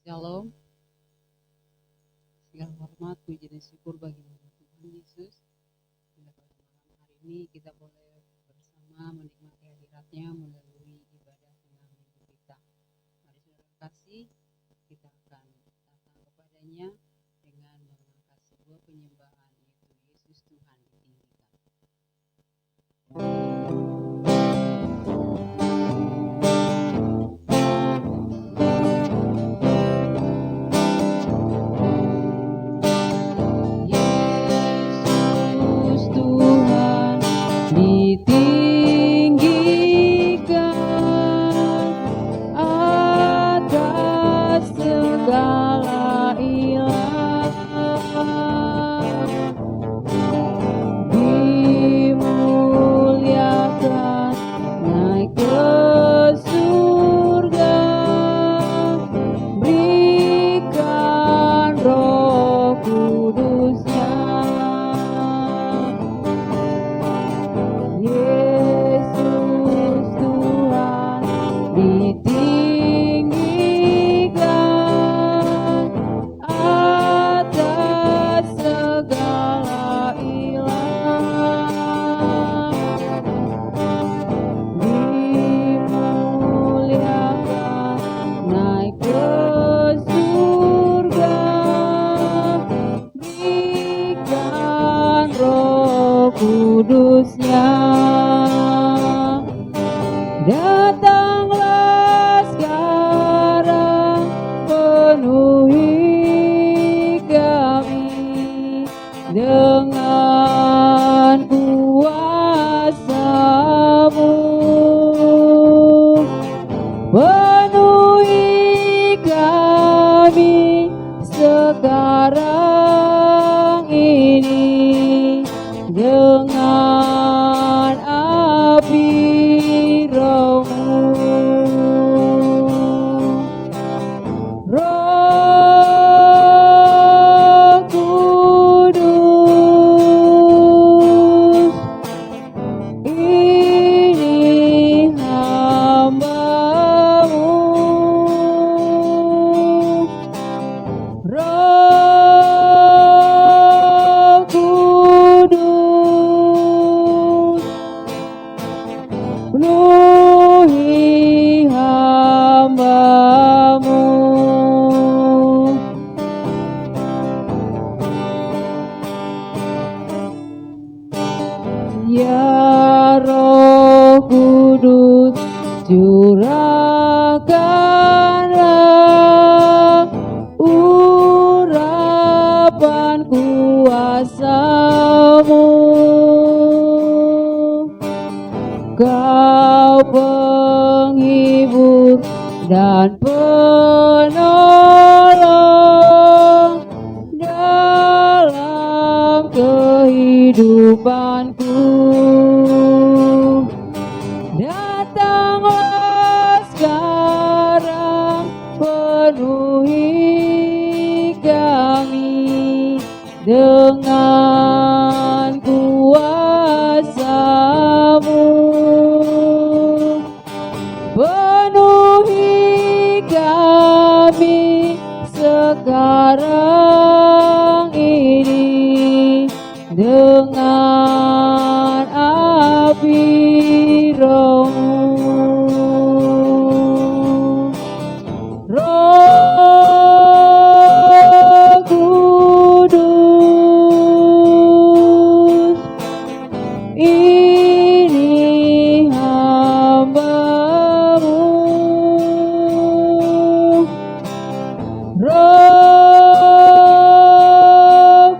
Shalom, segala hormat, puji dan syukur bagi nama Tuhan Yesus. Pada malam hari ini kita boleh bersama menikmati hadiratnya melalui ibadah tengah minggu kita. Mari saudara kasih, kita akan datang kepadanya dengan mengangkat sebuah penyembahan, yaitu Yesus Tuhan ditinggikan. Kudusnya, datanglah sekarang, penuhi kami dengan kuasa-Mu, penuhi kami sekarang ini dengan api Roh-Mu. Roh Kudus, ini hamba-Mu. Roh Kudus, penuhi hamba-Mu. Ya Roh Kudus, curahkanlah urapan kuasa-Mu. Kau penghibur dan penolong dalam kehidupanku. Datanglah sekarang, penuhi kami dengan kuasa-Mu, penuhi kami sekarang ini dengan api Roh-Mu. Roh Kudus, ini hamba-Mu. Roh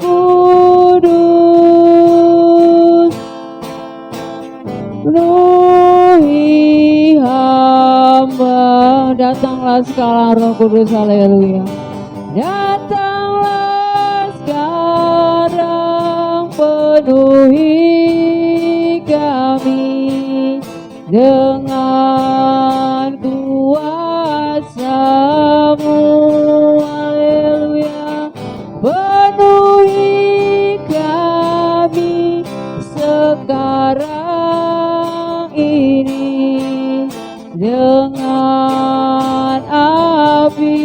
Kudus, penuhi hamba. Datanglah sekarang Roh Kudus, haleluya. Datanglah sekarang, penuhi kami dengan kuasa-Mu, haleluya. Penuhi kami sekarang ini dengan api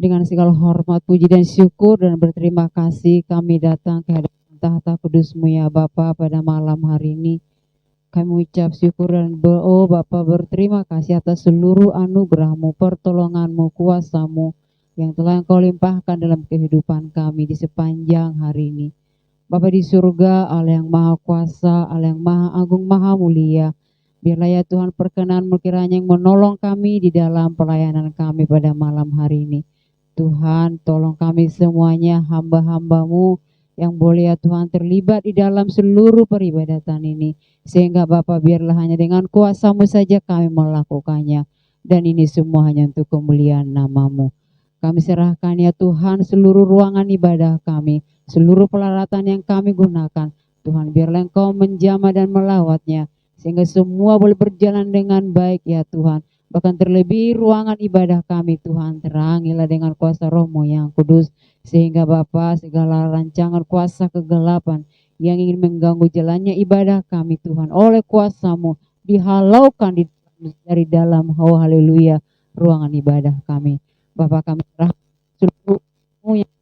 Dengan segala hormat, puji dan syukur dan berterima kasih kami datang ke hadapan tahta kudus-Mu ya Bapa pada malam hari ini. Kami ucap syukur dan Bapa berterima kasih atas seluruh anugerah-Mu, pertolongan-Mu, kuasa-Mu yang telah Engkau limpahkan dalam kehidupan kami di sepanjang hari ini. Bapa di surga, Allah yang maha kuasa, Allah yang maha agung, maha mulia, biarlah ya Tuhan perkenan-Mu kiranya yang menolong kami di dalam pelayanan kami pada malam hari ini. Tuhan, tolong kami semuanya hamba-hamba-Mu yang boleh ya Tuhan terlibat di dalam seluruh peribadatan ini. Sehingga Bapa biarlah hanya dengan kuasa-Mu saja kami melakukannya. Dan ini semua hanya untuk kemuliaan nama-Mu. Kami serahkan ya Tuhan seluruh ruangan ibadah kami, seluruh peralatan yang kami gunakan. Tuhan biarlah Engkau menjamah dan melawatnya. Sehingga semua boleh berjalan dengan baik ya Tuhan. Bahkan terlebih ruangan ibadah kami Tuhan, terangilah dengan kuasa Roh-Mu yang kudus. Sehingga Bapa segala rancangan kuasa kegelapan yang ingin mengganggu jalannya ibadah kami Tuhan, oleh kuasa-Mu dihalaukan dari dalam, oh haleluya, ruangan ibadah kami. Bapa kami serahkan seluruh-Mu yang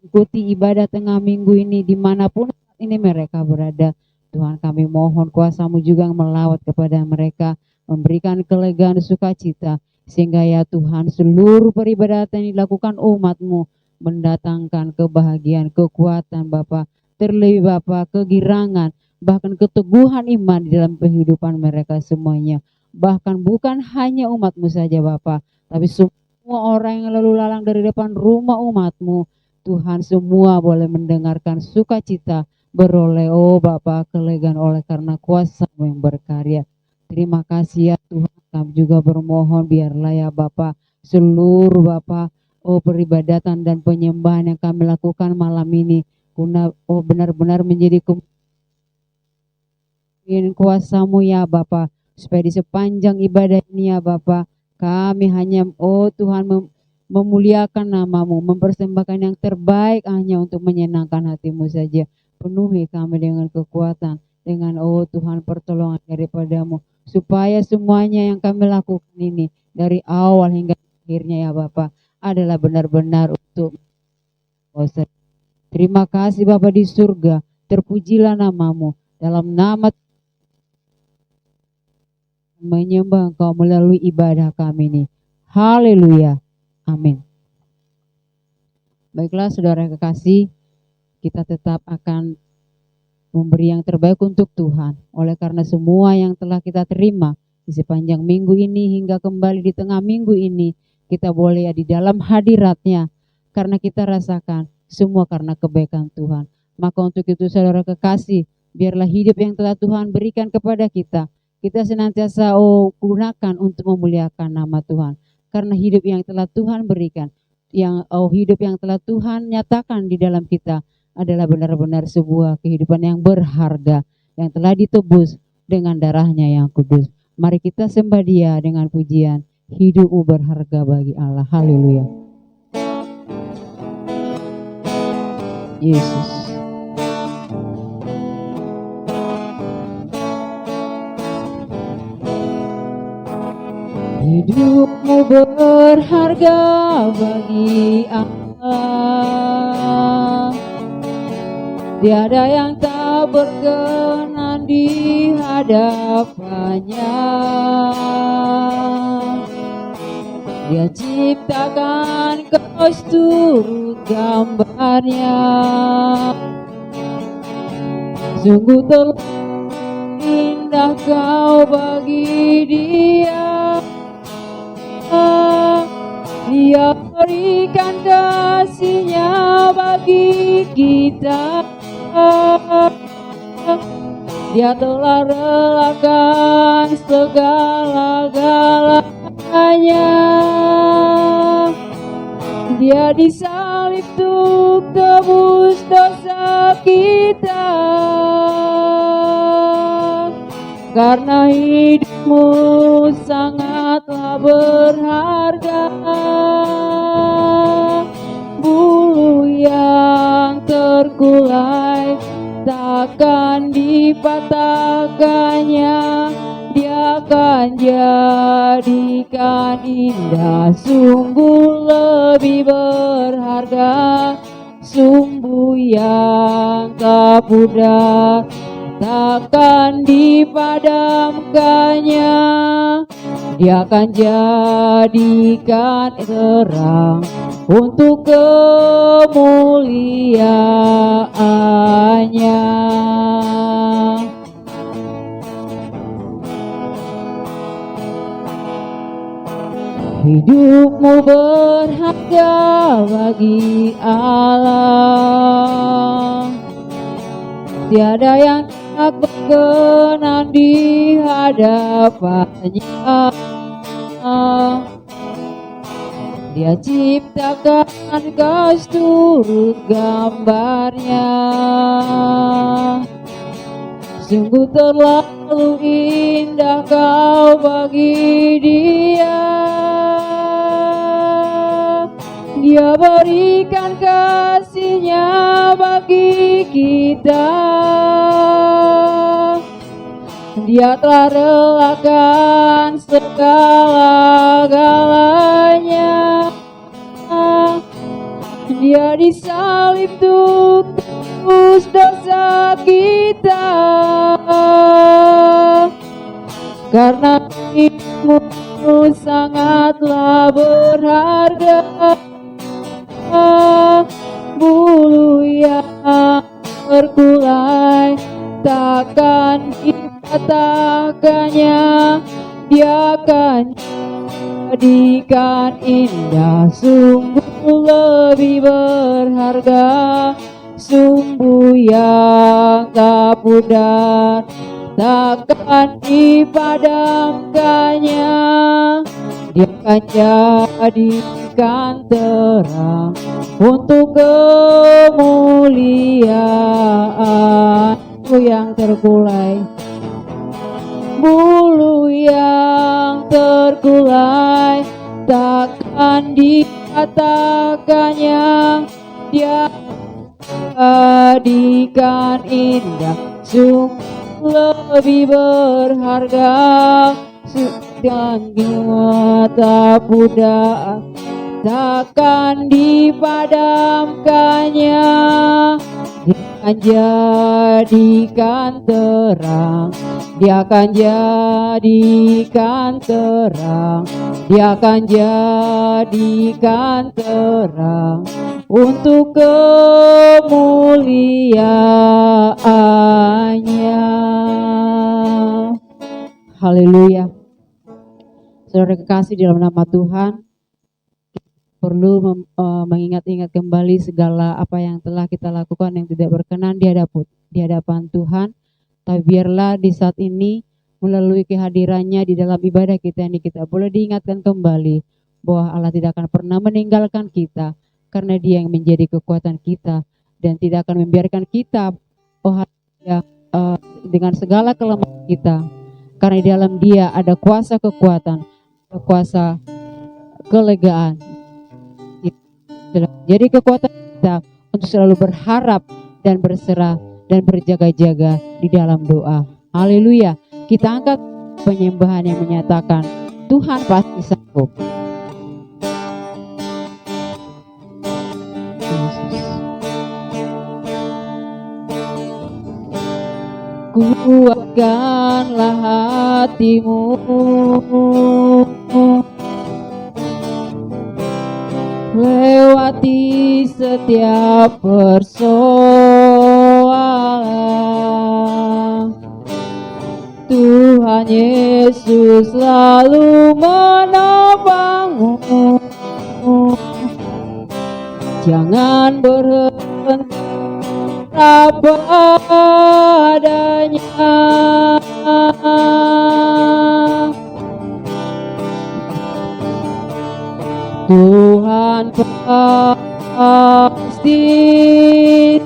ikuti ibadah tengah minggu ini dimanapun saat ini mereka berada. Tuhan kami mohon kuasa-Mu juga melawat kepada mereka, memberikan kelegaan sukacita, sehingga ya Tuhan seluruh peribadatan yang dilakukan umat-Mu mendatangkan kebahagiaan, kekuatan Bapa, terlebih Bapa kegirangan, bahkan keteguhan iman di dalam kehidupan mereka semuanya. Bahkan bukan hanya umat-Mu saja Bapa, tapi semua orang yang lalu lalang dari depan rumah umat-Mu, Tuhan semua boleh mendengarkan sukacita, beroleh oh Bapa kelegaan oleh karena kuasa-Mu yang berkarya. Terima kasih ya Tuhan, kami juga bermohon biarlah ya Bapa seluruh Bapa oh peribadatan dan penyembahan yang kami lakukan malam ini guna oh benar-benar menjadi kuasa-Mu ya Bapa, supaya di sepanjang ibadah ini ya Bapa kami hanya oh Tuhan memuliakan nama-Mu, mempersembahkan yang terbaik hanya untuk menyenangkan hati-Mu saja. Penuhi kami dengan kekuatan, dengan oh Tuhan pertolongan daripada-Mu, supaya semuanya yang kami lakukan ini dari awal hingga akhirnya ya Bapa adalah benar-benar untuk terima kasih Bapa di surga, terpujilah nama-Mu, dalam nama menyembah Engkau melalui ibadah kami ini. Haleluya, amin. Baiklah saudara kekasih, kita tetap akan memberi yang terbaik untuk Tuhan. Oleh karena semua yang telah kita terima di sepanjang minggu ini hingga kembali di tengah minggu ini, kita boleh ya di dalam hadirat-Nya. Karena kita rasakan semua karena kebaikan Tuhan. Maka untuk itu saudara kekasih, biarlah hidup yang telah Tuhan berikan kepada kita senantiasa gunakan untuk memuliakan nama Tuhan. Karena hidup yang telah Tuhan berikan, hidup yang telah Tuhan nyatakan di dalam kita adalah benar-benar sebuah kehidupan yang berharga, yang telah ditebus dengan darah-Nya yang kudus. Mari kita sembah Dia dengan pujian, hidupmu berharga bagi Allah. Haleluya. Yesus. Hidupmu berharga bagi Allah. Tiada yang tak berkenan di hadapannya. Dia ciptakan kau seturut gambarnya. Sungguh telah indah kau bagi Dia. Dia berikan kasih-Nya bagi kita. Dia telah relakan segala-galanya. Dia disalib untuk tebus dosa kita. Karena hidupmu sangatlah berharga. Bulu yang terkulai takkan dipatahkannya. Dia akan jadikan indah, sungguh lebih berharga, sumbu yang tak pudar, takkan dipadamkannya. Dia akan jadikan terang untuk kemuliaannya. Hidupmu berharga bagi Allah, tiada yang tak berkenan di hadapannya. Dia ciptakan kau turut gambarnya, sungguh terlalu indah kau bagi Dia. Dia berikan kasih-Nya bagi kita. Dia telah relakan segala-galanya. Dia disalib untuk tebus dosa kita. Karena hidupmu sangatlah berharga, bulu yang berkulai takkan dikatakannya. Dia akan jadikan indah, sungguh lebih berharga, sumbu yang tak pudar, takkan dipadamkannya. Dia akan jadikan terang untuk kemuliaanmu yang terkulai, bulu yang terkulai takkan dikatakannya. Dia jadikan indah, sungguh lebih berharga, dan jiwa tak pudar, takkan dipadamkannya. Dia akan jadikan terang, Dia akan jadikan terang, Dia akan jadikan terang untuk kemuliaannya. Haleluya. Saudara kekasih dalam nama Tuhan, perlu mengingat-ingat kembali segala apa yang telah kita lakukan yang tidak berkenan di hadapan Tuhan. Tapi biarlah di saat ini melalui kehadirannya di dalam ibadah kita ini, kita boleh diingatkan kembali bahwa Allah tidak akan pernah meninggalkan kita, karena Dia yang menjadi kekuatan kita dan tidak akan membiarkan kita dengan segala kelemahan kita, karena di dalam Dia ada kuasa kekuatan, ada kuasa kelegaan. Jadi kekuatan kita untuk selalu berharap dan berserah dan berjaga-jaga di dalam doa. Haleluya. Kita angkat penyembahan yang menyatakan Tuhan pasti sanggup. Kuatkanlah hatimu, lewati setiap persoalan. Tuhan Yesus selalu menopangmu. Jangan berhenti padanya. Tuhan pasti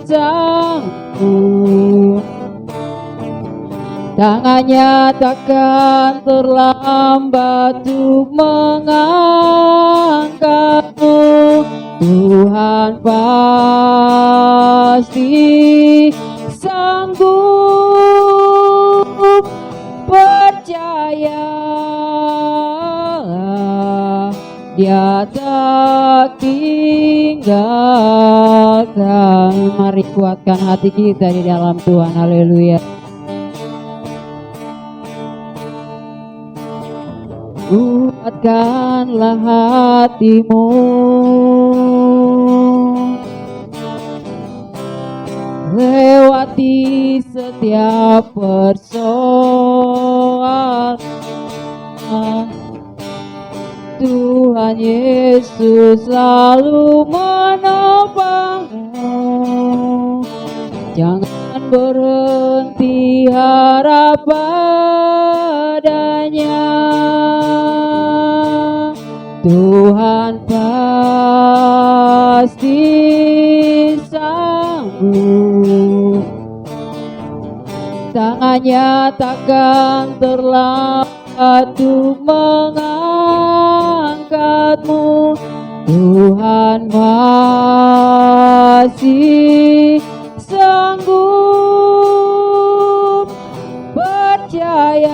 sanggup, tangannya takkan terlambat untuk mengangkatmu. Tuhan pasti sanggup, percaya. Dia tak tinggalkan. Mari kuatkan hati kita di dalam Tuhan. Haleluya. Kuatkanlah hatimu, lewati setiap persoalan. Tuhan Yesus selalu menopangmu. Jangan berhenti harap padanya. Tuhan pasti sanggup. Tangannya takkan terlambat untuk mengangkatmu. Tuhan masih sanggup. Percayalah,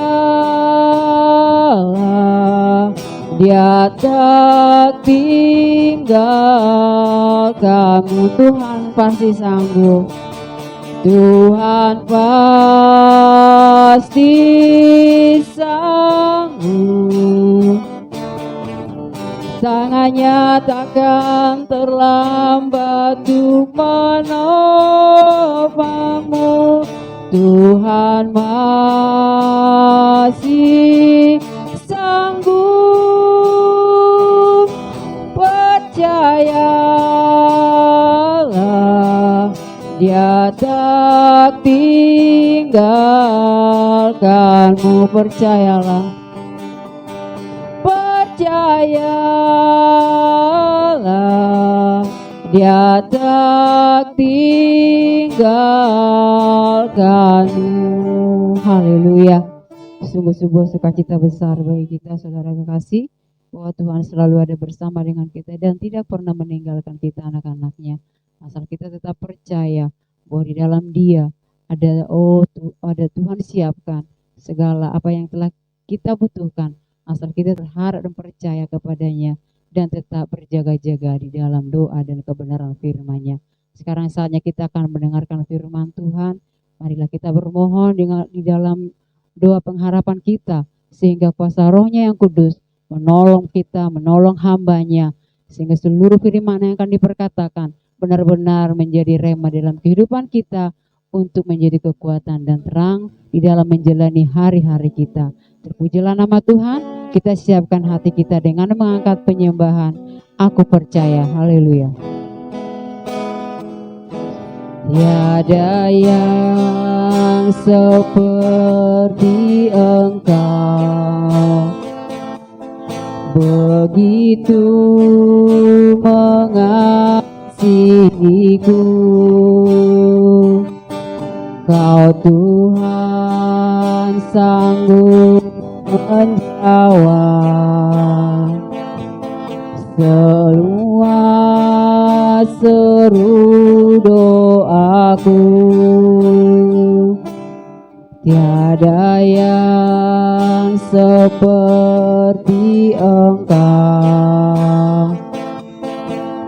Dia tak tinggal kamu. Tuhan pasti sanggup. Tuhan pasti sanggup. Tangannya takkan terlambat untuk menopangmu. Tuhan masih sanggup. Percayalah, Dia tak tinggalkanmu. Percayalah, percayalah, Dia tak tinggalkanmu. Haleluya. Sungguh sebuah sukacita besar bagi kita, saudara kekasih, bahwa Tuhan selalu ada bersama dengan kita dan tidak pernah meninggalkan kita anak-anaknya. Asal kita tetap percaya bahwa di dalam Dia ada Tuhan siapkan segala apa yang telah kita butuhkan. Asal kita berharap dan percaya kepadanya dan tetap berjaga-jaga di dalam doa dan kebenaran firman-Nya. Sekarang saatnya kita akan mendengarkan firman Tuhan. Marilah kita bermohon di dalam doa pengharapan kita, sehingga kuasa Roh-Nya yang kudus menolong kita, menolong hamba-Nya, sehingga seluruh firman yang akan diperkatakan benar-benar menjadi rema dalam kehidupan kita untuk menjadi kekuatan dan terang di dalam menjalani hari-hari kita. Terpujilah nama Tuhan. Kita siapkan hati kita dengan mengangkat penyembahan. Aku percaya. Haleluya. Tiada yang seperti Engkau, begitu mengasihiku. Kau Tuhan sanggup menjawab semua seru doaku. Tiada yang seperti Engkau,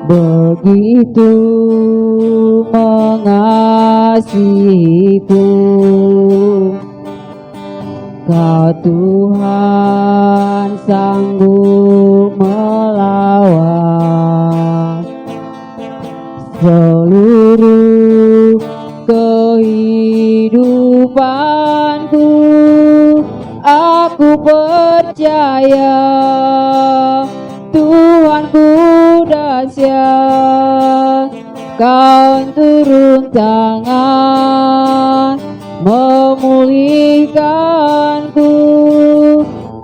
begitu mengasihiku. Kau Tuhan sanggup melawan seluruh kehidupanku. Aku percaya Tuhanku dahsyat. Kau turun tangan memulihkanku.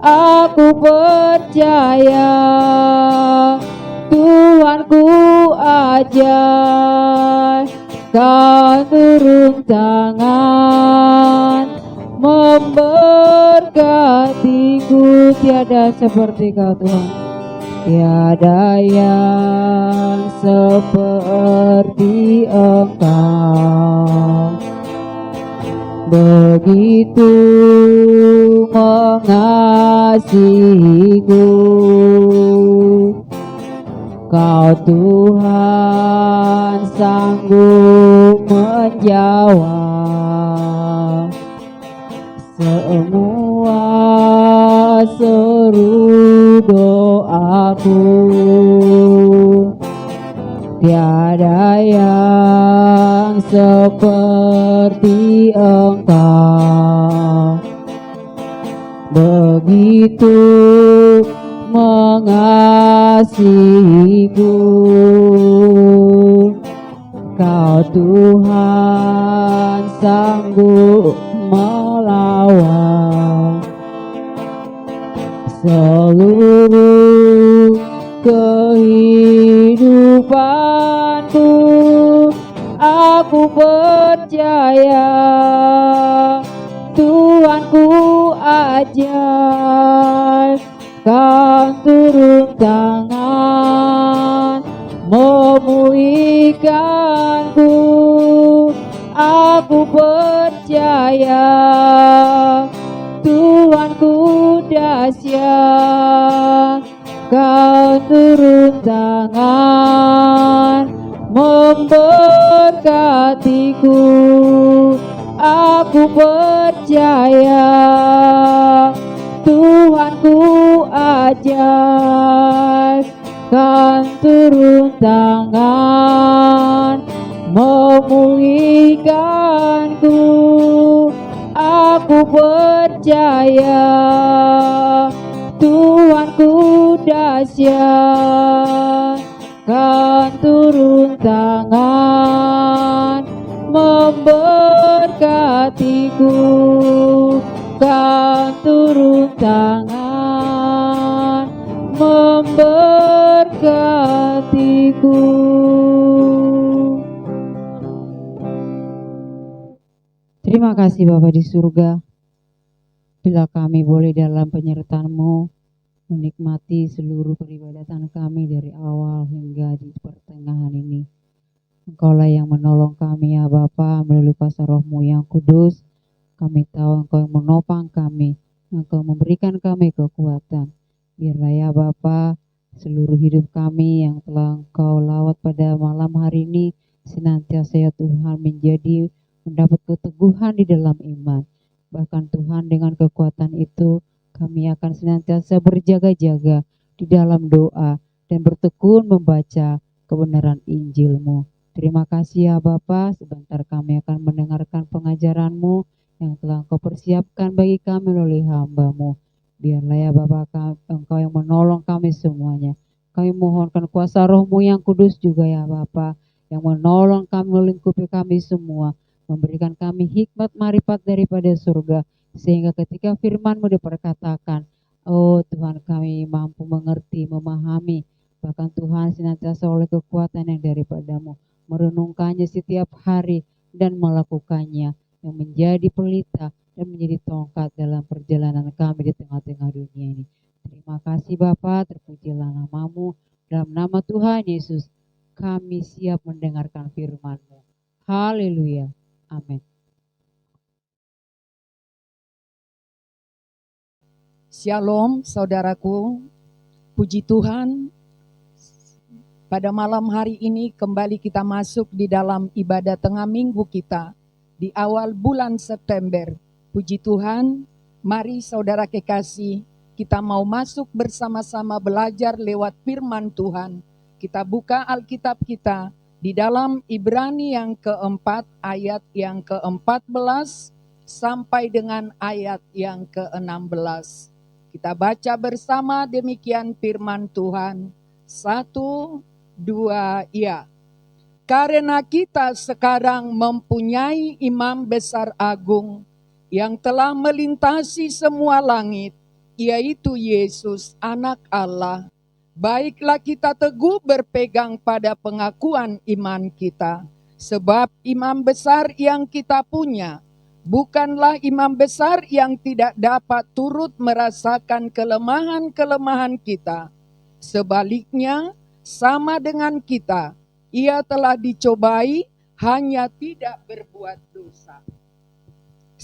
Aku percaya Tuhanku ajaib. Kau turun tangan memberkatiku. Tiada seperti Kau Tuhan, tiada yang seperti Engkau. begitu mengasihiku. Kau Tuhan sanggup menjawab semua seru doaku. Tiada yang seperti Engkau, begitu mengasihiku. Kau Tuhan sanggup melawan seluruh kehidupanku. Aku percaya Tuhanku ajaib, Kau turun tangan memulihkanku. Aku percaya Tuhanku dahsyat, Kau turun tangan memberkatiku. Aku percaya Tuhanku ajaib, kan turun tangan memulihkanku. Aku percaya Tuhanku dahsyat, kan turun tangan memberkatiku. Kan turun tangan memberkatiku. Terima kasih Bapa di surga, bila kami boleh dalam penyertaan-Mu menikmati seluruh peribadatan kami dari awal hingga di pertengahan ini. Engkaulah yang menolong kami ya Bapa, melalui kuasa Roh-Mu yang kudus. Kami tahu Engkau yang menopang kami, Engkau memberikan kami kekuatan. Biarlah ya Bapa, seluruh hidup kami yang telah Engkau lawat pada malam hari ini, senantiasa ya Tuhan mendapat keteguhan di dalam iman. Bahkan Tuhan dengan kekuatan itu, kami akan senantiasa berjaga-jaga di dalam doa dan bertekun membaca kebenaran Injil-Mu. Terima kasih ya Bapa, sebentar kami akan mendengarkan pengajaran-Mu yang telah Engkau persiapkan bagi kami melalui hamba-Mu. Biarlah ya Bapa, Engkau yang menolong kami semuanya. Kami mohonkan kuasa Roh-Mu yang kudus juga ya Bapa, yang menolong kami, melingkupi kami semua, memberikan kami hikmat marifat daripada surga, sehingga ketika firman-Mu diperkatakan, oh Tuhan, kami mampu mengerti, memahami, bahkan Tuhan senantiasa oleh kekuatan yang daripada-Mu, merenungkannya setiap hari dan melakukannya, yang menjadi pelita dan menjadi tongkat dalam perjalanan kami di tengah-tengah dunia ini. Terima kasih Bapa, terpujilah nama-Mu. Dalam nama Tuhan Yesus, kami siap mendengarkan firman-Mu. Haleluya. Amin. Shalom saudaraku, puji Tuhan. Pada malam hari ini kembali kita masuk di dalam ibadah tengah minggu kita di awal bulan September. Puji Tuhan, mari saudara kekasih, kita mau masuk bersama-sama belajar lewat firman Tuhan. Kita buka Alkitab kita di dalam Ibrani yang keempat, ayat yang ke-14 sampai dengan ayat yang ke-16. Kita baca bersama demikian firman Tuhan. 1, 2, ya. Karena kita sekarang mempunyai imam besar agung yang telah melintasi semua langit, yaitu Yesus anak Allah. Baiklah kita teguh berpegang pada pengakuan iman kita, sebab imam besar yang kita punya bukanlah imam besar yang tidak dapat turut merasakan kelemahan-kelemahan kita. Sebaliknya, sama dengan kita, ia telah dicobai, hanya tidak berbuat dosa.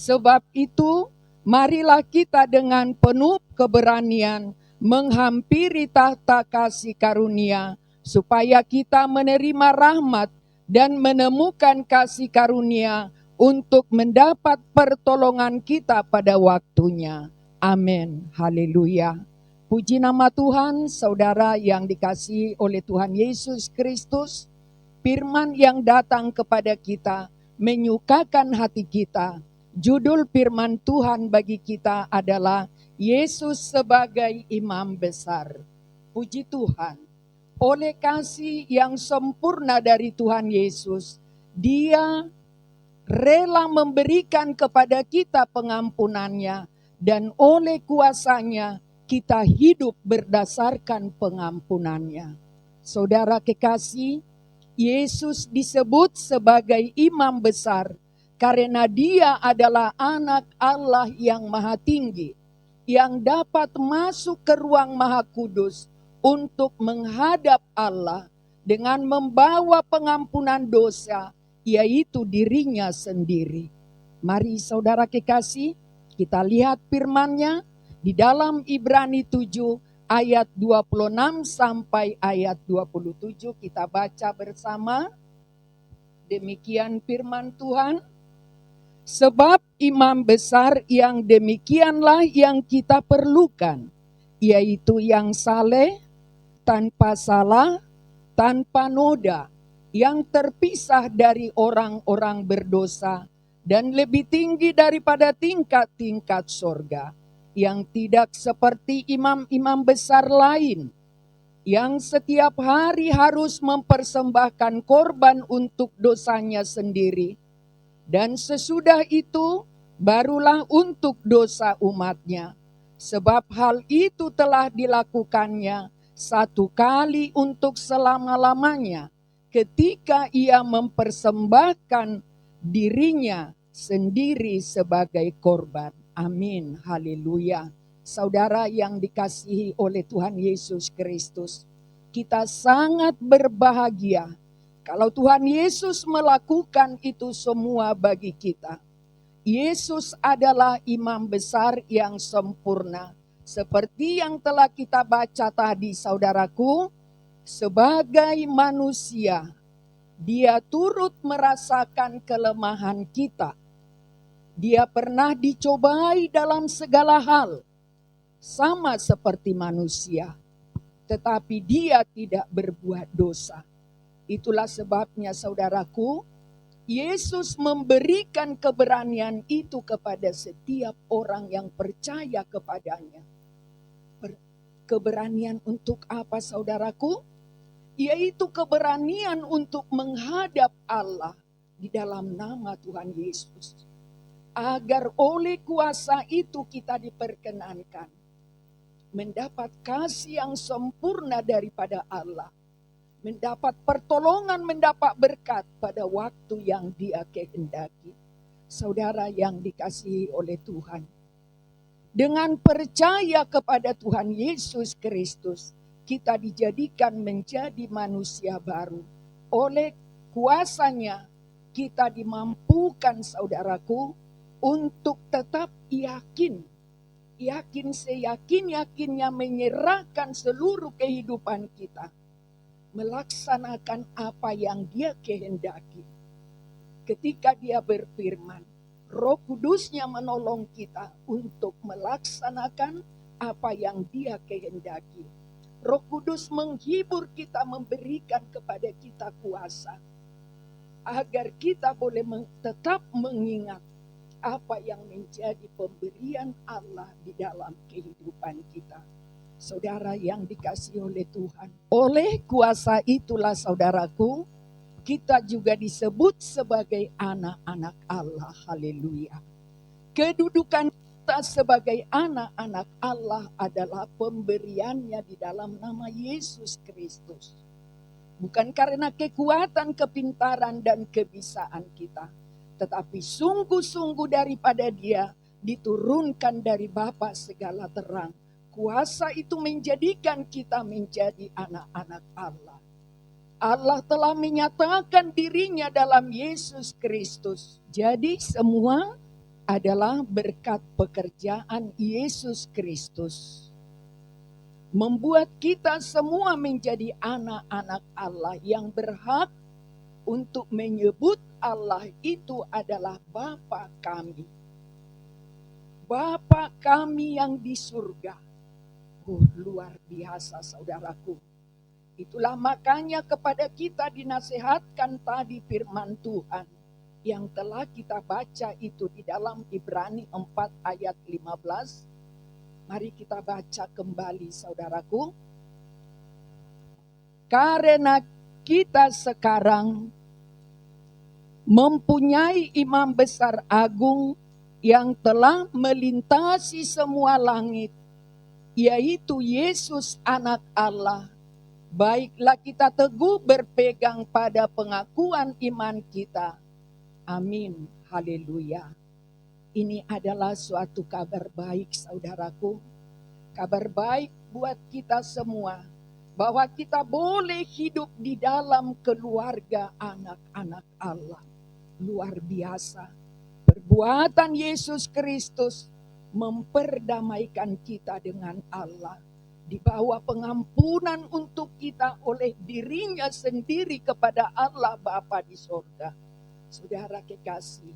Sebab itu, marilah kita dengan penuh keberanian menghampiri tahta kasih karunia, supaya kita menerima rahmat dan menemukan kasih karunia untuk mendapat pertolongan kita pada waktunya. Amin. Haleluya. Puji nama Tuhan, saudara yang dikasihi oleh Tuhan Yesus Kristus. Firman yang datang kepada kita menyukakan hati kita. Judul firman Tuhan bagi kita adalah Yesus sebagai imam besar. Puji Tuhan. Oleh kasih yang sempurna dari Tuhan Yesus, Dia rela memberikan kepada kita pengampunannya, dan oleh kuasanya kita hidup berdasarkan pengampunannya. Saudara kekasih, Yesus disebut sebagai imam besar karena Dia adalah anak Allah yang maha tinggi, yang dapat masuk ke ruang maha kudus untuk menghadap Allah dengan membawa pengampunan dosa, yaitu dirinya sendiri. Mari saudara kekasih, kita lihat firman-Nya di dalam Ibrani 7 ayat 26 sampai ayat 27. Kita baca bersama. Demikian firman Tuhan. Sebab imam besar yang demikianlah yang kita perlukan, yaitu yang saleh, tanpa salah, tanpa noda, yang terpisah dari orang-orang berdosa, dan lebih tinggi daripada tingkat-tingkat sorga, yang tidak seperti imam-imam besar lain, yang setiap hari harus mempersembahkan korban untuk dosanya sendiri, dan sesudah itu barulah untuk dosa umatnya. Sebab hal itu telah dilakukannya satu kali untuk selama-lamanya, ketika Ia mempersembahkan dirinya sendiri sebagai korban. Amin. Haleluya. Saudara yang dikasihi oleh Tuhan Yesus Kristus, kita sangat berbahagia kalau Tuhan Yesus melakukan itu semua bagi kita. Yesus adalah imam besar yang sempurna. Seperti yang telah kita baca tadi, saudaraku, sebagai manusia, Dia turut merasakan kelemahan kita. Dia pernah dicobai dalam segala hal, sama seperti manusia, tetapi Dia tidak berbuat dosa. Itulah sebabnya saudaraku, Yesus memberikan keberanian itu kepada setiap orang yang percaya kepadanya. Keberanian untuk apa saudaraku? Yaitu keberanian untuk menghadap Allah di dalam nama Tuhan Yesus. Agar oleh kuasa itu kita diperkenankan mendapat kasih yang sempurna daripada Allah. Mendapat pertolongan, mendapat berkat pada waktu yang Dia kehendaki. Saudara yang dikasihi oleh Tuhan, dengan percaya kepada Tuhan Yesus Kristus, kita dijadikan menjadi manusia baru. Oleh kuasanya kita dimampukan, saudaraku, untuk tetap yakin seyakin-yakinnya menyerahkan seluruh kehidupan kita, melaksanakan apa yang Dia kehendaki. Ketika Dia berfirman, Roh Kudus-Nya menolong kita untuk melaksanakan apa yang Dia kehendaki. Roh Kudus menghibur kita, memberikan kepada kita kuasa, agar kita boleh tetap mengingat apa yang menjadi pemberian Allah di dalam kehidupan kita. Saudara yang dikasihi oleh Tuhan, oleh kuasa itulah saudaraku, kita juga disebut sebagai anak-anak Allah. Haleluya. Kedudukan kita sebagai anak-anak Allah adalah pemberiannya di dalam nama Yesus Kristus. Bukan karena kekuatan, kepintaran, dan kebisaan kita, tetapi sungguh-sungguh daripada Dia, diturunkan dari Bapa segala terang. Kuasa itu menjadikan kita menjadi anak-anak Allah. Allah telah menyatakan dirinya dalam Yesus Kristus. Jadi semua adalah berkat pekerjaan Yesus Kristus. Membuat kita semua menjadi anak-anak Allah yang berhak untuk menyebut Allah itu adalah Bapa kami. Bapa kami yang di surga. Luar biasa saudaraku. Itulah makanya kepada kita dinasihatkan tadi firman Tuhan yang telah kita baca itu di dalam Ibrani 4 ayat 15. Mari kita baca kembali saudaraku. Karena kita sekarang mempunyai imam besar agung yang telah melintasi semua langit, yaitu Yesus anak Allah. Baiklah kita teguh berpegang pada pengakuan iman kita. Amin. Haleluya. Ini adalah suatu kabar baik saudaraku. Kabar baik buat kita semua. Bahwa kita boleh hidup di dalam keluarga anak-anak Allah. Luar biasa. Perbuatan Yesus Kristus memperdamaikan kita dengan Allah. Dibawa pengampunan untuk kita oleh dirinya sendiri kepada Allah Bapa di sorga. Saudara kekasih,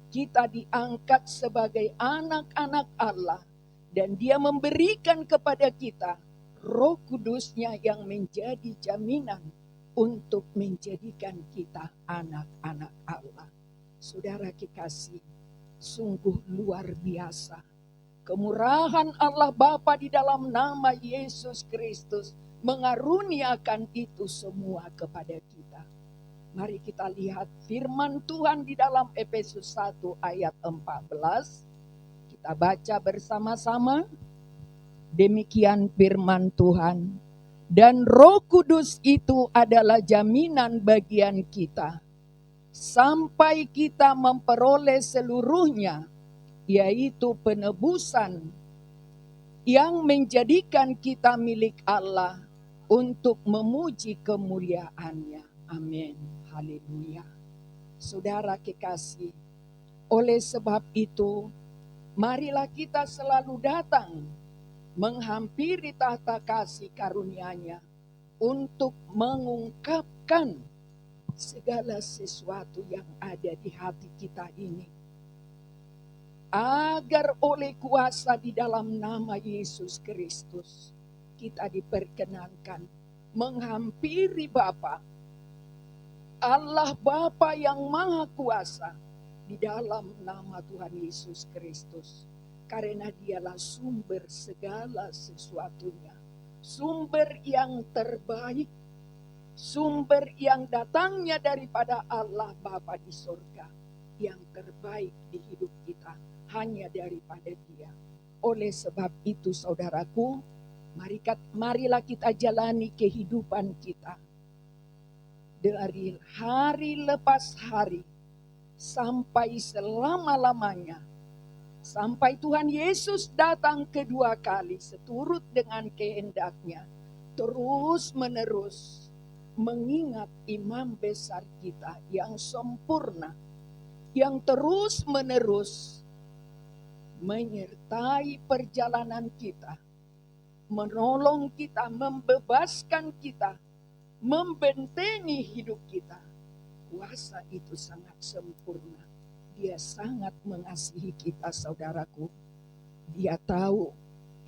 kita diangkat sebagai anak-anak Allah. Dan dia memberikan kepada kita Roh Kudusnya yang menjadi jaminan untuk menjadikan kita anak-anak Allah. Saudara kekasih, sungguh luar biasa. Kemurahan Allah Bapa di dalam nama Yesus Kristus mengaruniakan itu semua kepada kita. Mari kita lihat firman Tuhan di dalam Efesus 1 ayat 14. Kita baca bersama-sama. Demikian firman Tuhan. Dan Roh Kudus itu adalah jaminan bagian kita. Sampai kita memperoleh seluruhnya, yaitu penebusan yang menjadikan kita milik Allah untuk memuji kemuliaannya. Amin. Haleluya. Saudara kekasih, oleh sebab itu, marilah kita selalu datang menghampiri tahta kasih karunia-Nya untuk mengungkapkan segala sesuatu yang ada di hati kita ini. Agar oleh kuasa di dalam nama Yesus Kristus kita diperkenankan menghampiri Bapa, Allah Bapa yang Maha Kuasa di dalam nama Tuhan Yesus Kristus. Karena dialah sumber segala sesuatunya. Sumber yang terbaik. Sumber yang datangnya daripada Allah Bapa di surga. Yang terbaik di hidup kita hanya daripada Dia. Oleh sebab itu saudaraku, marilah kita jalani kehidupan kita. Dari hari lepas hari sampai selama-lamanya. Sampai Tuhan Yesus datang kedua kali seturut dengan kehendak-Nya. Terus menerus mengingat imam besar kita yang sempurna. Yang terus menerus menyertai perjalanan kita. Menolong kita, membebaskan kita. Membentengi hidup kita. Kuasa itu sangat sempurna. Dia sangat mengasihi kita saudaraku. Dia tahu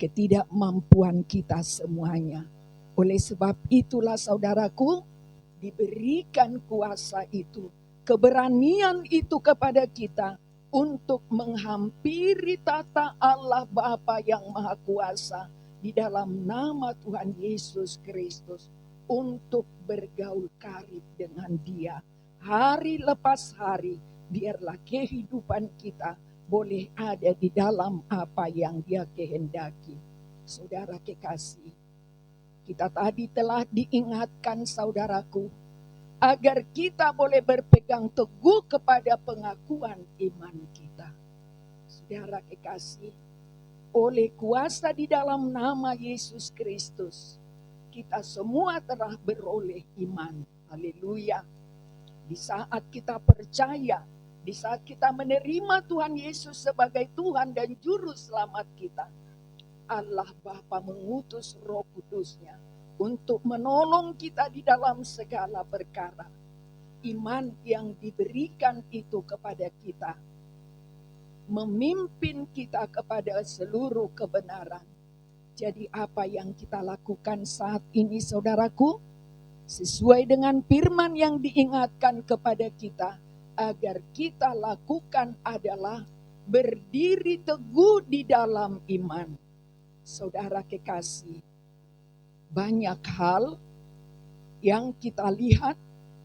ketidakmampuan kita semuanya. Oleh sebab itulah saudaraku, diberikan kuasa itu, keberanian itu kepada kita untuk menghampiri tata Allah Bapa yang Maha Kuasa di dalam nama Tuhan Yesus Kristus untuk bergaul karib dengan Dia. Hari lepas hari, biarlah kehidupan kita boleh ada di dalam apa yang Dia kehendaki. Saudara kekasih, kita tadi telah diingatkan saudaraku, agar kita boleh berpegang teguh kepada pengakuan iman kita. Saudara kekasih, oleh kuasa di dalam nama Yesus Kristus, kita semua telah beroleh iman. Haleluya. Di saat kita percaya Di saat kita menerima Tuhan Yesus sebagai Tuhan dan Juru Selamat kita, Allah Bapa mengutus Roh Kudus-Nya untuk menolong kita di dalam segala perkara. Iman yang diberikan itu kepada kita memimpin kita kepada seluruh kebenaran. Jadi apa yang kita lakukan saat ini saudaraku, sesuai dengan firman yang diingatkan kepada kita, agar kita lakukan adalah berdiri teguh di dalam iman. Saudara kekasih, banyak hal yang kita lihat,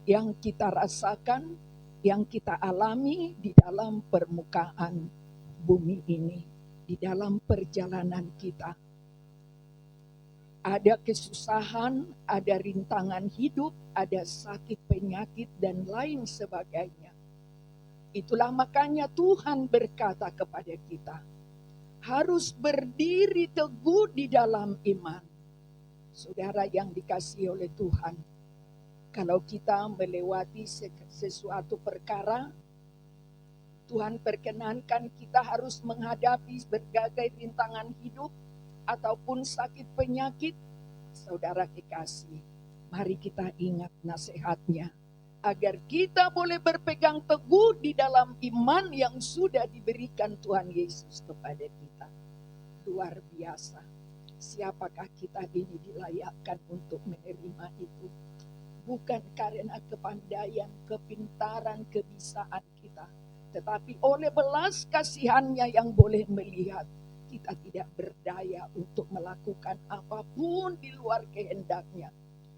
yang kita rasakan, yang kita alami di dalam permukaan bumi ini, di dalam perjalanan kita. Ada kesusahan, ada rintangan hidup, ada sakit penyakit dan lain sebagainya. Itulah makanya Tuhan berkata kepada kita, harus berdiri teguh di dalam iman. Saudara yang dikasihi oleh Tuhan, kalau kita melewati sesuatu perkara, Tuhan perkenankan kita harus menghadapi berbagai rintangan hidup ataupun sakit penyakit. Saudara kekasih, mari kita ingat nasihatnya, agar kita boleh berpegang teguh di dalam iman yang sudah diberikan Tuhan Yesus kepada kita. Luar biasa. Siapakah kita ini dilayakkan untuk menerima itu? Bukan karena kepandaian, kepintaran, kebisaan kita, tetapi oleh belas kasihannya yang boleh melihat kita tidak berdaya untuk melakukan apapun di luar kehendaknya.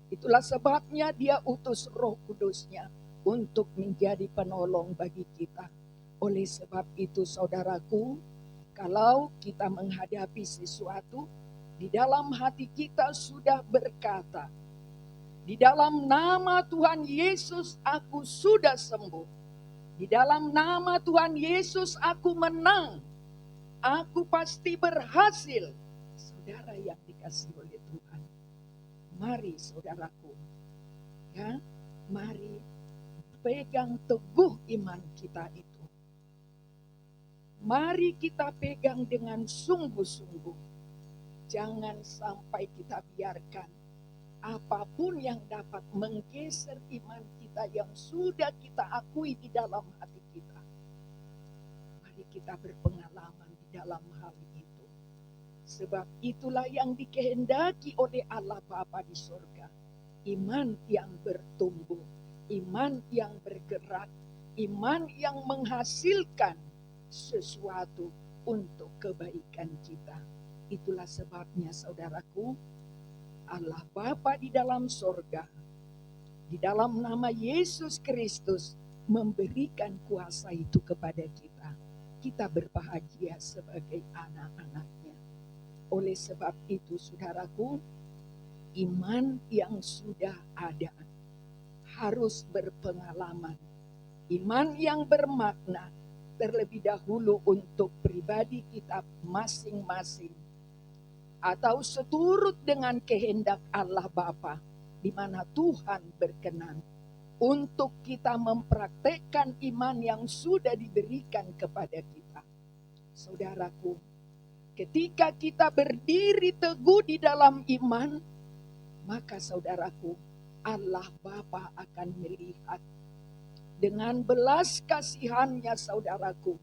Itulah sebabnya Dia utus Roh Kudus-Nya untuk menjadi penolong bagi kita. Oleh sebab itu saudaraku, kalau kita menghadapi sesuatu, di dalam hati kita sudah berkata, di dalam nama Tuhan Yesus aku sudah sembuh. Di dalam nama Tuhan Yesus aku menang. Aku pasti berhasil. Saudara yang dikasihi oleh Tuhan, mari saudaraku, ya, mari pegang teguh iman kita itu. Mari kita pegang dengan sungguh-sungguh. Jangan sampai kita biarkan apapun yang dapat menggeser iman kita yang sudah kita akui di dalam hati kita. Mari kita berpengalaman di dalam hal itu. Sebab itulah yang dikehendaki oleh Allah Bapa di surga. Iman yang bertumbuh, iman yang bergerak, iman yang menghasilkan sesuatu untuk kebaikan kita. Itulah sebabnya saudaraku, Allah Bapa di dalam sorga, di dalam nama Yesus Kristus memberikan kuasa itu kepada kita. Kita berbahagia sebagai anak-anaknya. Oleh sebab itu saudaraku, iman yang sudah ada harus berpengalaman. Iman yang bermakna terlebih dahulu untuk pribadi kita masing-masing, atau seturut dengan kehendak Allah Bapa, di mana Tuhan berkenan untuk kita mempraktekkan iman yang sudah diberikan kepada kita. Saudaraku, ketika kita berdiri teguh di dalam iman, maka saudaraku, Allah Bapa akan melihat dengan belas kasihannya saudaraku,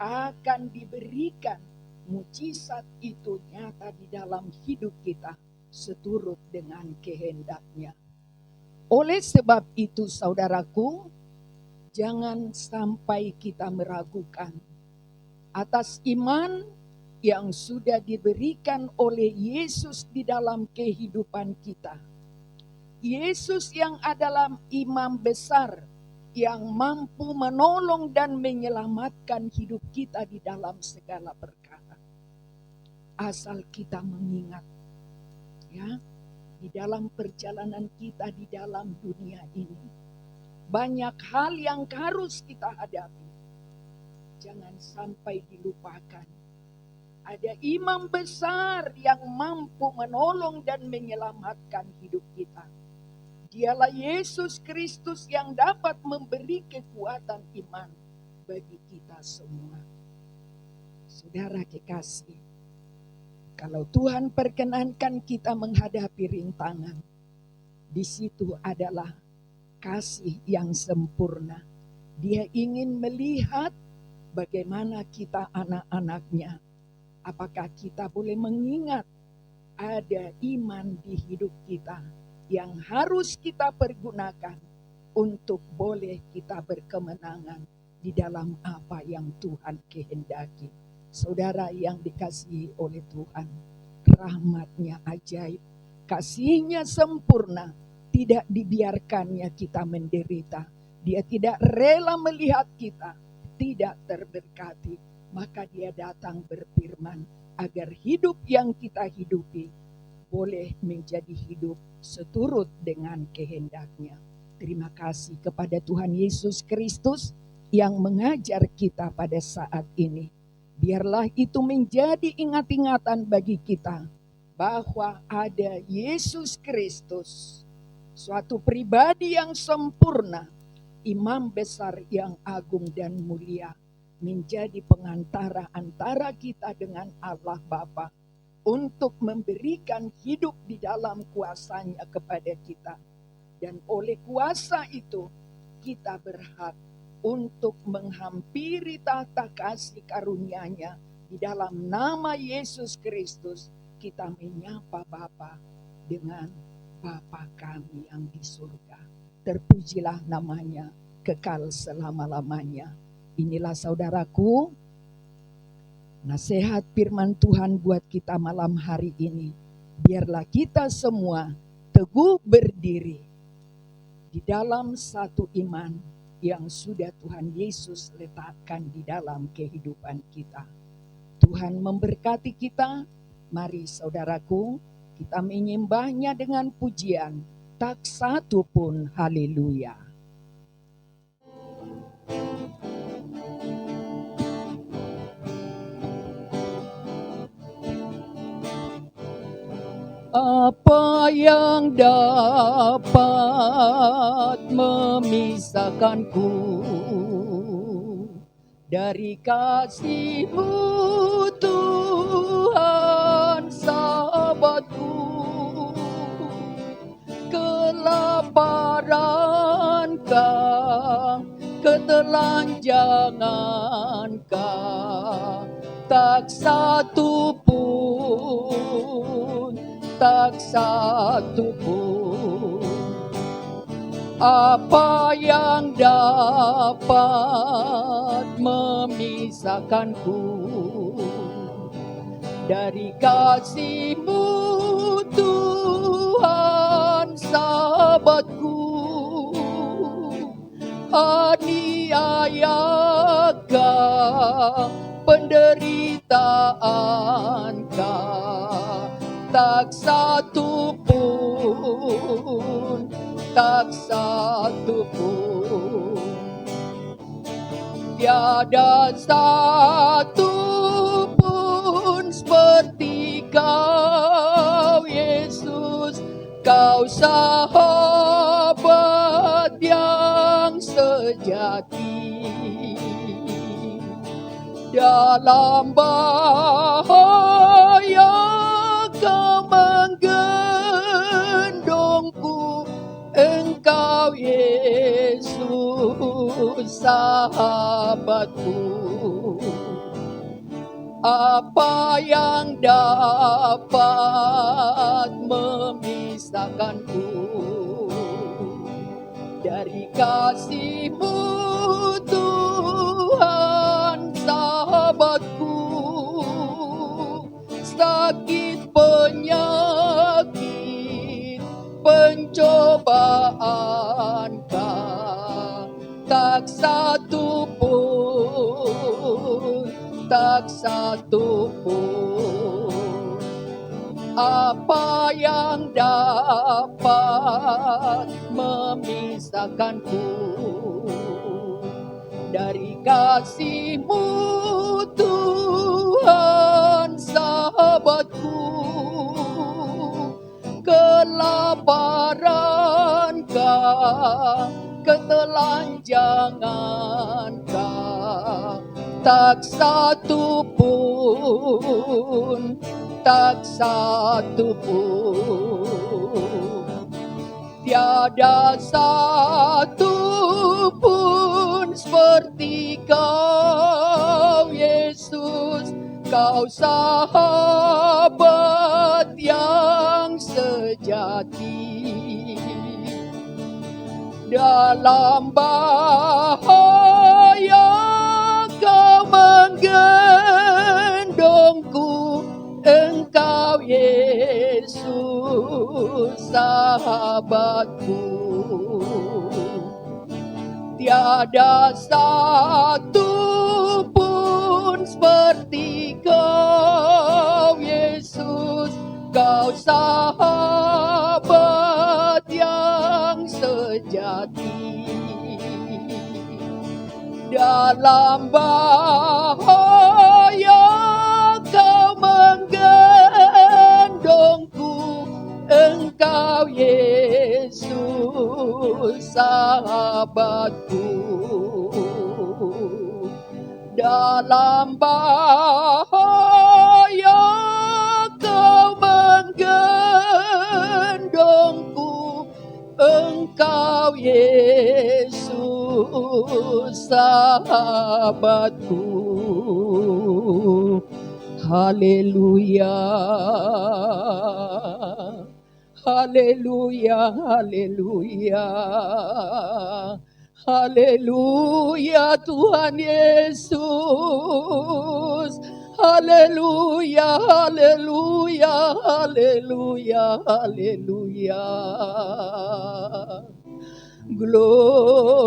akan diberikan mujizat itu nyata di dalam hidup kita seturut dengan kehendaknya. Oleh sebab itu saudaraku, jangan sampai kita meragukan atas iman yang sudah diberikan oleh Yesus di dalam kehidupan kita. Yesus yang adalah imam besar yang mampu menolong dan menyelamatkan hidup kita di dalam segala perkara. Asal kita mengingat, ya, di dalam perjalanan kita di dalam dunia ini, banyak hal yang harus kita hadapi. Jangan sampai dilupakan. Ada imam besar yang mampu menolong dan menyelamatkan hidup kita. Dialah Yesus Kristus yang dapat memberi kekuatan iman bagi kita semua. Saudara kekasih, kalau Tuhan perkenankan kita menghadapi rintangan, di situ adalah kasih yang sempurna. Dia ingin melihat bagaimana kita anak-anaknya. Apakah kita boleh mengingat ada iman di hidup kita yang harus kita pergunakan untuk boleh kita berkemenangan di dalam apa yang Tuhan kehendaki. Saudara yang dikasihi oleh Tuhan, rahmat-Nya ajaib, kasih-Nya sempurna, tidak dibiarkannya kita menderita. Dia tidak rela melihat kita tidak terberkati, maka Dia datang berfirman agar hidup yang kita hidupi boleh menjadi hidup seturut dengan kehendak-Nya. Terima kasih kepada Tuhan Yesus Kristus yang mengajar kita pada saat ini. Biarlah itu menjadi ingat-ingatan bagi kita bahwa ada Yesus Kristus, suatu pribadi yang sempurna, imam besar yang agung dan mulia, menjadi pengantara antara kita dengan Allah Bapa untuk memberikan hidup di dalam kuasa-Nya kepada kita. Dan oleh kuasa itu kita berhak untuk menghampiri tahta kasih karunia-Nya. Di dalam nama Yesus Kristus kita menyapa Bapa dengan Bapa kami yang di surga. Terpujilah namanya kekal selama-lamanya. Inilah saudaraku, nasihat firman Tuhan buat kita malam hari ini. Biarlah kita semua teguh berdiri di dalam satu iman yang sudah Tuhan Yesus letakkan di dalam kehidupan kita. Tuhan memberkati kita. Mari saudaraku, kita menyembah-Nya dengan pujian. Tak satu pun, haleluya. Apa yang dapat memisahkanku dari kasih-Mu Tuhan sahabatku? Kelaparankah, ketelanjangankah, tak satu pun, tak satu pun. Apa yang dapat memisahkanku dari kasih-Mu Tuhan sahabatku? Aniayakah, penderitaankah, tak satu pun, tak satu pun. Tiada satu pun seperti Kau Yesus, Kau sahabat yang sejati. Dalam bahaya Kau menggendongku, Engkau Yesus sahabatku. Apa yang dapat memisahkanku dari kasih-Mu Tuhan sahabatku? Sakit, penyakit, pencobaankah, tak satu pun, tak satu pun. Apa yang dapat memisahkanku dari kasih-Mu Tuhan sahabatku? Kelaparan ketelanjangan Kau, tak satu pun, tak satu pun, tiada satu pun seperti Kau Yesus. Kau sahabat yang sejati, dalam bahaya Kau menggendongku. Engkau Yesus sahabatku, tiada satu pun seperti Kau Yesus. Kau sahabat yang sejati, dalam bahaya Kau menggendongku. Engkau Yesus sahabatku, dalam bahaya Kau menggendongku. Engkau Yesus sahabatku. Haleluya, haleluya, haleluya, haleluya Tuhan Yesus. Haleluya, haleluya, haleluya, haleluya.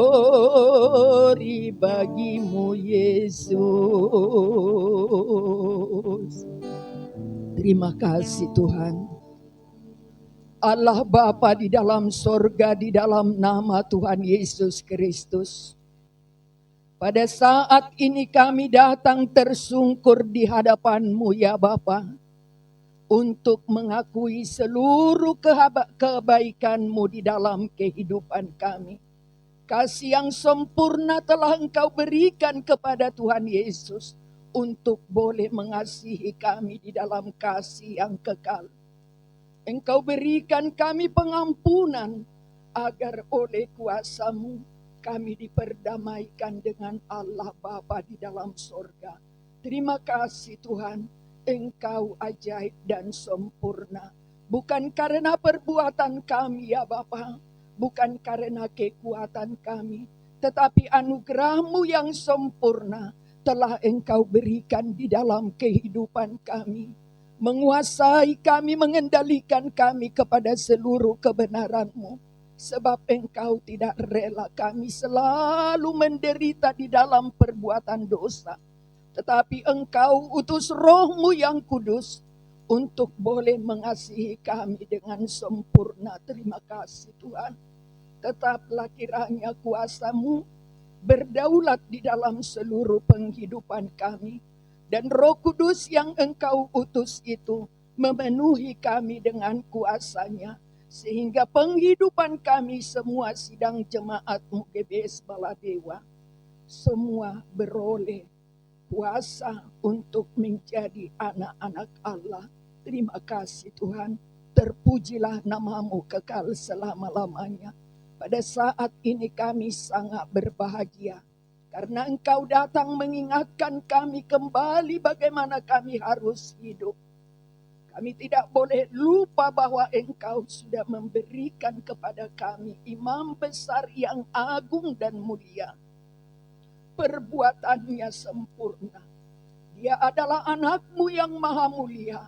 Glory bagimu Yesus. Terima kasih Tuhan. Allah Bapa di dalam sorga, di dalam nama Tuhan Yesus Kristus. Pada saat ini kami datang tersungkur di hadapan-Mu ya Bapa, untuk mengakui seluruh kebaikan-Mu di dalam kehidupan kami. Kasih yang sempurna telah Engkau berikan kepada Tuhan Yesus untuk boleh mengasihi kami di dalam kasih yang kekal. Engkau berikan kami pengampunan agar oleh kuasa-Mu kami diperdamaikan dengan Allah Bapa di dalam sorga. Terima kasih Tuhan, Engkau ajaib dan sempurna. Bukan karena perbuatan kami ya Bapa, bukan karena kekuatan kami, tetapi anugerah-Mu yang sempurna telah Engkau berikan di dalam kehidupan kami. Menguasai kami, mengendalikan kami kepada seluruh kebenaran-Mu. Sebab Engkau tidak rela kami selalu menderita di dalam perbuatan dosa. Tetapi Engkau utus Roh-Mu yang kudus untuk boleh mengasihi kami dengan sempurna. Terima kasih Tuhan. Tetaplah kiranya kuasa-Mu berdaulat di dalam seluruh penghidupan kami. Dan Roh Kudus yang Engkau utus itu memenuhi kami dengan kuasa-Nya. Sehingga penghidupan kami semua sidang jemaat-Mu GBS Baladewa semua beroleh kuasa untuk menjadi anak-anak Allah. Terima kasih Tuhan. Terpujilah nama-Mu kekal selama-lamanya. Pada saat ini kami sangat berbahagia. Karena Engkau datang mengingatkan kami kembali bagaimana kami harus hidup. Kami tidak boleh lupa bahwa Engkau sudah memberikan kepada kami imam besar yang agung dan mulia. Perbuatannya sempurna. Dia adalah anak-Mu yang maha mulia.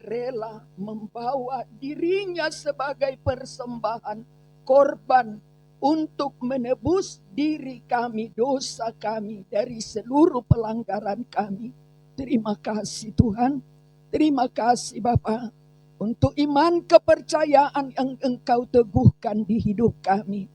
Rela membawa dirinya sebagai persembahan korban untuk menebus diri kami, dosa kami dari seluruh pelanggaran kami. Terima kasih Tuhan. Terima kasih Bapa untuk iman kepercayaan yang Engkau teguhkan di hidup kami.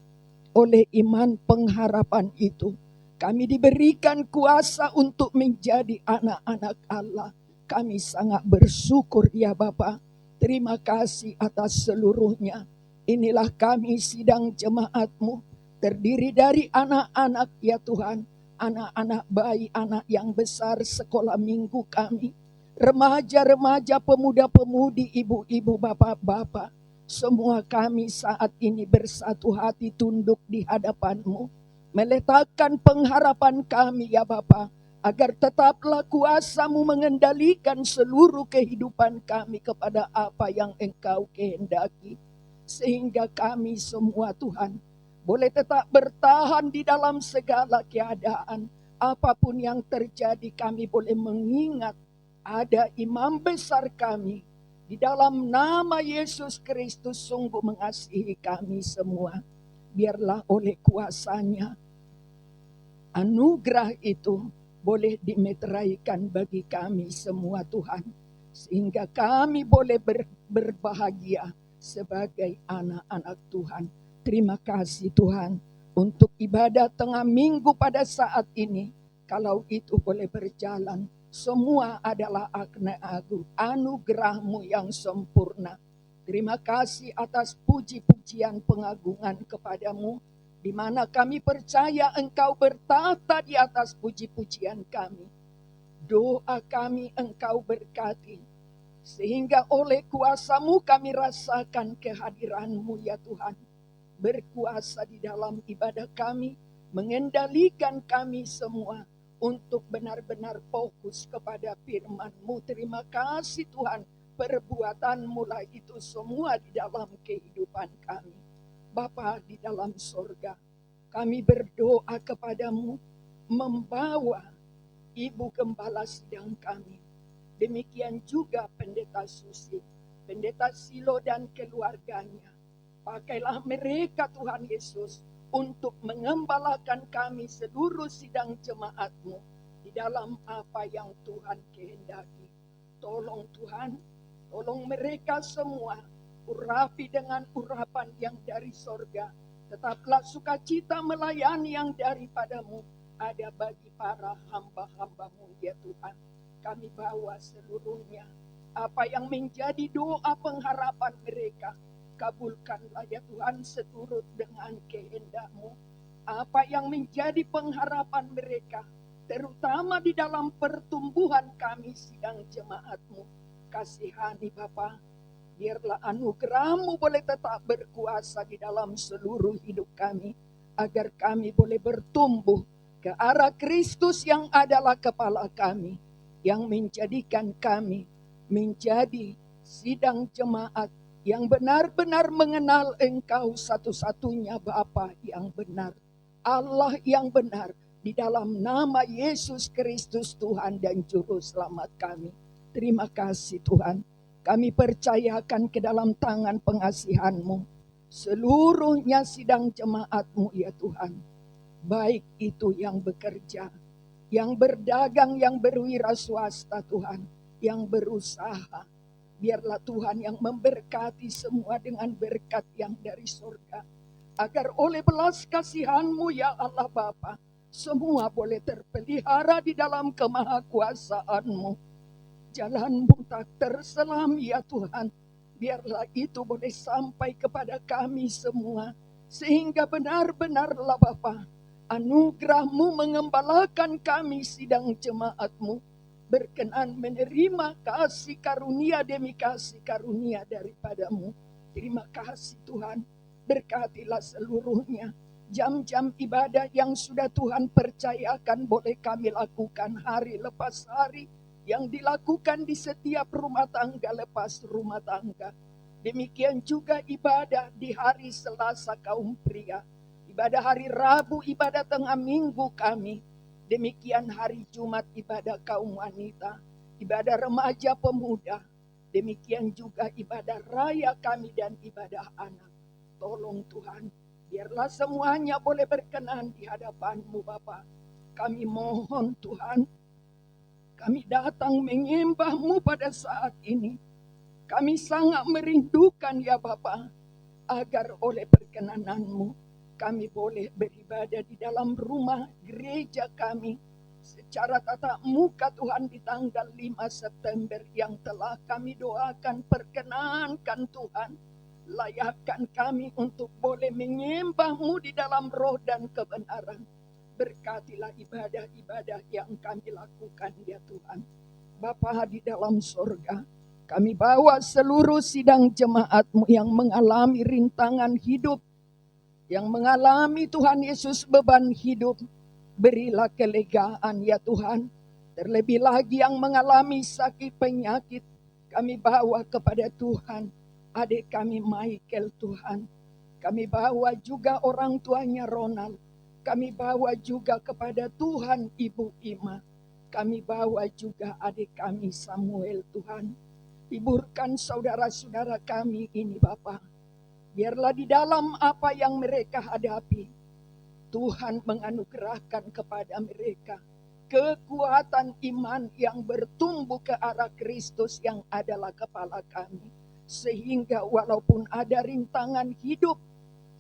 Oleh iman pengharapan itu, kami diberikan kuasa untuk menjadi anak-anak Allah. Kami sangat bersyukur ya Bapa. Terima kasih atas seluruhnya. Inilah kami sidang jemaat-Mu, terdiri dari anak-anak ya Tuhan, anak-anak bayi, anak yang besar sekolah minggu kami, remaja-remaja, pemuda-pemudi, ibu-ibu, bapak-bapak, semua kami saat ini bersatu hati tunduk di hadapan-Mu, meletakkan pengharapan kami ya Bapa, agar tetaplah kuasa-Mu mengendalikan seluruh kehidupan kami kepada apa yang Engkau kehendaki. Sehingga kami semua Tuhan boleh tetap bertahan di dalam segala keadaan. Apapun yang terjadi kami boleh mengingat ada imam besar kami. Di dalam nama Yesus Kristus sungguh mengasihi kami semua. Biarlah oleh kuasa-Nya anugerah itu boleh dimeteraikan bagi kami semua Tuhan. Sehingga kami boleh berbahagia sebagai anak-anak Tuhan. Terima kasih Tuhan untuk ibadah tengah minggu pada saat ini. Kalau itu boleh berjalan, semua adalah anugerah-Mu yang sempurna. Terima kasih atas puji-pujian pengagungan kepadamu, di mana kami percaya Engkau bertata di atas puji-pujian kami. Doa kami Engkau berkati, sehingga oleh kuasa-Mu kami rasakan kehadiran-Mu ya Tuhan. Berkuasa di dalam ibadah kami, mengendalikan kami semua untuk benar-benar fokus kepada firman-Mu. Terima kasih Tuhan, perbuatan-Mu lah itu semua di dalam kehidupan kami. Bapa di dalam sorga, kami berdoa kepadamu, membawa Ibu Gembala sidang kami. Demikian juga Pendeta Susi, Pendeta Silo dan keluarganya. Pakailah mereka Tuhan Yesus untuk mengembalakan kami seluruh sidang jemaat-Mu di dalam apa yang Tuhan kehendaki. Tolong Tuhan, tolong mereka semua urapi dengan urapan yang dari sorga. Tetaplah sukacita melayani yang daripadamu ada bagi para hamba-hamba-Mu ya Tuhan. Kami bawa seluruhnya. Apa yang menjadi doa pengharapan mereka, kabulkanlah ya Tuhan seturut dengan kehendak-Mu. Apa yang menjadi pengharapan mereka, terutama di dalam pertumbuhan kami sidang jemaat-Mu. Kasihani Bapa, biarlah anugerah-Mu boleh tetap berkuasa di dalam seluruh hidup kami, agar kami boleh bertumbuh ke arah Kristus yang adalah kepala kami, yang menjadikan kami menjadi sidang jemaat yang benar-benar mengenal Engkau satu-satunya Bapa yang benar, Allah yang benar, di dalam nama Yesus Kristus Tuhan dan Juru Selamat kami. Terima kasih Tuhan. Kami percayakan ke dalam tangan pengasihan-Mu seluruhnya sidang jemaat-Mu ya Tuhan. Baik itu yang bekerja, yang berdagang, yang berwira swasta Tuhan, yang berusaha. Biarlah Tuhan yang memberkati semua dengan berkat yang dari surga. Agar oleh belas kasihan-Mu ya Allah Bapa, semua boleh terpelihara di dalam kemahakuasaan-Mu. Jalan-Mu tak terselam ya Tuhan. Biarlah itu boleh sampai kepada kami semua. Sehingga benar-benarlah Bapa, anugerah-Mu mengembalakan kami sidang jemaat-Mu, berkenan menerima kasih karunia demi kasih karunia daripada-Mu. Terima kasih Tuhan, berkatilah seluruhnya. Jam-jam ibadah yang sudah Tuhan percayakan boleh kami lakukan hari lepas hari, yang dilakukan di setiap rumah tangga lepas rumah tangga. Demikian juga ibadah di hari Selasa kaum pria, ibadah hari Rabu ibadah tengah minggu kami, demikian hari Jumat ibadah kaum wanita, ibadah remaja pemuda, demikian juga ibadah raya kami dan ibadah anak. Tolong Tuhan, biarlah semuanya boleh berkenan di hadapan-Mu Bapa. Kami mohon Tuhan, kami datang menyembah-Mu pada saat ini. Kami sangat merindukan ya Bapa, agar oleh perkenanan-Mu kami boleh beribadah di dalam rumah gereja kami secara tatap muka Tuhan di tanggal 5 September yang telah kami doakan. Perkenankan Tuhan, Layakkan kami untuk boleh menyembah-Mu di dalam roh dan kebenaran. Berkatilah ibadah-ibadah yang kami lakukan ya Tuhan. Bapa di dalam sorga, kami bawa seluruh sidang jemaat-Mu yang mengalami rintangan hidup, yang mengalami Tuhan Yesus beban hidup. Berilah kelegaan ya Tuhan. Terlebih lagi yang mengalami sakit penyakit, kami bawa kepada Tuhan. Adik kami Michael Tuhan. Kami bawa juga orang tuanya Ronald. Kami bawa juga kepada Tuhan Ibu Ima. Kami bawa juga adik kami Samuel Tuhan. Hiburkan saudara-saudara kami ini Bapa. Biarlah di dalam apa yang mereka hadapi, Tuhan menganugerahkan kepada mereka kekuatan iman yang bertumbuh ke arah Kristus yang adalah kepala kami. Sehingga walaupun ada rintangan hidup,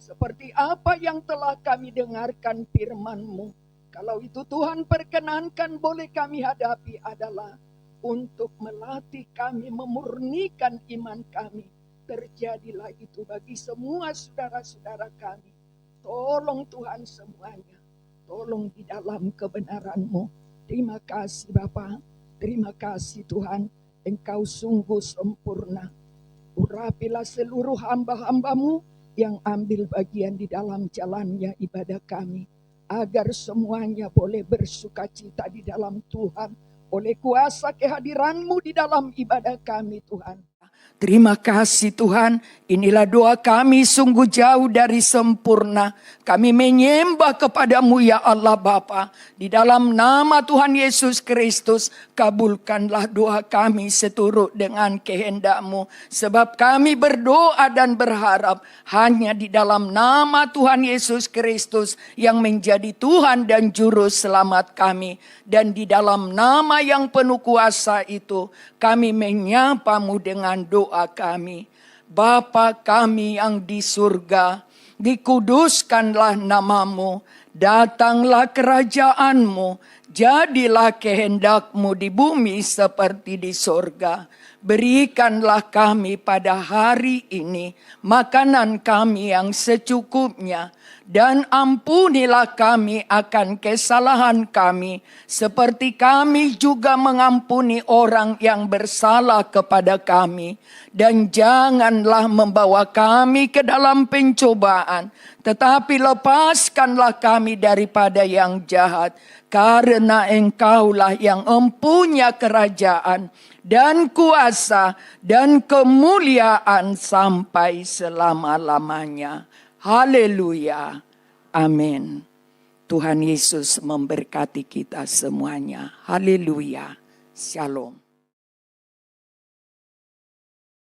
seperti apa yang telah kami dengarkan firman-Mu, kalau itu Tuhan perkenankan boleh kami hadapi adalah untuk melatih kami, memurnikan iman kami. Terjadilah itu bagi semua saudara-saudara kami. Tolong Tuhan semuanya. Tolong di dalam kebenaran-Mu. Terima kasih Bapa. Terima kasih Tuhan. Engkau sungguh sempurna. Urapilah seluruh hamba-hamba-Mu yang ambil bagian di dalam jalannya ibadah kami. Agar semuanya boleh bersukacita di dalam Tuhan. Oleh kuasa kehadiran-Mu di dalam ibadah kami Tuhan. Terima kasih Tuhan, inilah doa kami sungguh jauh dari sempurna. Kami menyembah kepada-Mu ya Allah Bapa. Di dalam nama Tuhan Yesus Kristus, kabulkanlah doa kami seturut dengan kehendak-Mu. Sebab kami berdoa dan berharap hanya di dalam nama Tuhan Yesus Kristus yang menjadi Tuhan dan Juru Selamat kami. Dan di dalam nama yang penuh kuasa itu, kami menyapa-Mu dengan doa kami. Bapa kami yang di surga, dikuduskanlah nama-Mu, datanglah kerajaan-Mu, jadilah kehendak-Mu di bumi seperti di surga. Berikanlah kami pada hari ini makanan kami yang secukupnya, dan ampunilah kami akan kesalahan kami, seperti kami juga mengampuni orang yang bersalah kepada kami. Dan janganlah membawa kami ke dalam pencobaan, tetapi lepaskanlah kami daripada yang jahat. Karena Engkaulah yang mempunyai kerajaan dan kuasa dan kemuliaan sampai selama-lamanya. Haleluya. Amin. Tuhan Yesus memberkati kita semuanya. Haleluya. Shalom.